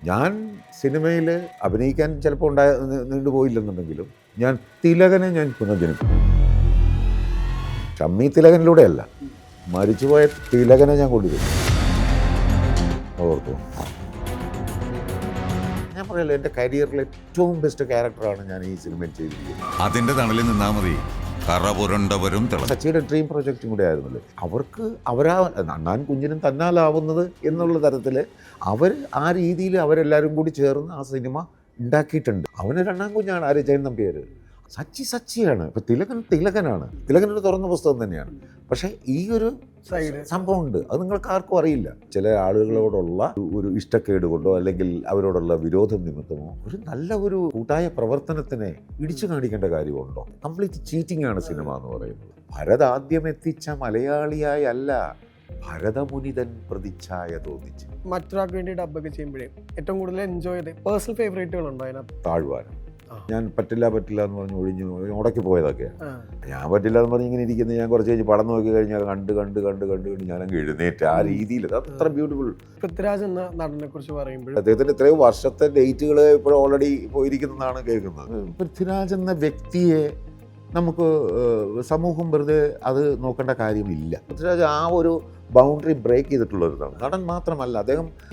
ഞാൻ സിനിമയിൽ അഭിനയിക്കാൻ ചിലപ്പോൾ നീണ്ടുപോയില്ലെന്നുണ്ടെങ്കിലും ഞാൻ തിലകനെ ഞാൻ പുനർജനിപ്പിക്കും. ഷമ്മി തിലകനിലൂടെയല്ല, മരിച്ചുപോയ തിലകനെ ഞാൻ കൊണ്ടുവരും. ഓർത്തു ഞാൻ പറയല്ലോ, എൻ്റെ കരിയറിലെ ഏറ്റവും ബെസ്റ്റ് ക്യാരക്ടറാണ് ഞാൻ ഈ സിനിമയിൽ ചെയ്തിരിക്കുന്നത്. അതിന്റെ തണലിൽ നിന്നാ മതി കറ പുരണ്ടവരും സച്ചിയുടെ ഡ്രീം പ്രൊജക്റ്റും കൂടെ ആയിരുന്നല്ലോ. അവർക്ക് അണ്ണാൻ കുഞ്ഞിനും തന്നാലാവുന്നത് എന്നുള്ള തരത്തിൽ അവർ ആ രീതിയിൽ അവരെല്ലാവരും കൂടി ചേർന്ന് ആ സിനിമ ഉണ്ടാക്കിയിട്ടുണ്ട്. അവന് രണ്ടാം കുഞ്ഞാണ് ആര്, ജയൻ നമ്പ്യാർ. സച്ചിയാണ്. ഇപ്പം തിലകനാണ്. തിലകനൊരു തുറന്ന പുസ്തകം തന്നെയാണ്. പക്ഷേ ഈ ഒരു സംഭവമുണ്ട്, അത് നിങ്ങൾക്ക് ആർക്കും അറിയില്ല. ചില ആളുകളോടുള്ള ഒരു ഇഷ്ടക്കേട് കൊണ്ടോ അല്ലെങ്കിൽ അവരോടുള്ള വിരോധം നിമിത്തമോ ഒരു നല്ല ഒരു കൂട്ടായ പ്രവർത്തനത്തിനെ ഇടിച്ചു കാണിക്കേണ്ട കാര്യമുണ്ടോ? കംപ്ലീറ്റ് ചീറ്റിംഗ് ആണ് സിനിമ എന്ന് പറയുന്നത്. ഭരത് ആദ്യം എത്തിച്ച മലയാളിയായി അല്ല, ഭരതമുനിതൻ പ്രതിച്ഛായ തോന്നിച്ച്. മറ്റൊരാൾക്ക് വേണ്ടി ഡബ്ബൊക്കെ ചെയ്യുമ്പോഴേ ഏറ്റവും കൂടുതൽ എൻജോയ് ചെയ്ത് പേഴ്സണൽ ഫേവറേറ്റുകളുണ്ടോ അതിനകത്ത്? താഴ്വാരം. ഞാൻ പറ്റില്ല എന്ന് പറഞ്ഞ് ഒഴിഞ്ഞു ഉടക്കി പോയതൊക്കെയാണ്. ഞാൻ പറ്റില്ല എന്ന് പറഞ്ഞ് ഇങ്ങനെ ഇരിക്കുന്നത്, ഞാൻ കുറച്ച് കഴിഞ്ഞ് പടം നോക്കി കഴിഞ്ഞാൽ കണ്ട് ഞാനങ്ങ് എഴുന്നേറ്റ് ആ രീതിയിൽ. അത്ര ബ്യൂട്ടിഫുൾ. പൃഥ്വിരാജ് എന്ന നടനെ കുറിച്ച് പറയുമ്പോൾ അദ്ദേഹത്തിന് ഇത്രയോ വർഷത്തെ ഡേറ്റുകൾ ഇപ്പോൾ ഓൾറെഡി പോയിരിക്കുന്നതാണ് കേൾക്കുന്നത്. പൃഥ്വിരാജ് എന്ന വ്യക്തിയെ നമുക്ക് സമൂഹം വെറുതെ അത് നോക്കേണ്ട കാര്യമില്ല. പൃഥ്വിരാജ് ആ ഒരു ബൗണ്ടറി ബ്രേക്ക് ചെയ്തിട്ടുള്ള ഒരു നടൻ മാത്രമല്ല, അദ്ദേഹം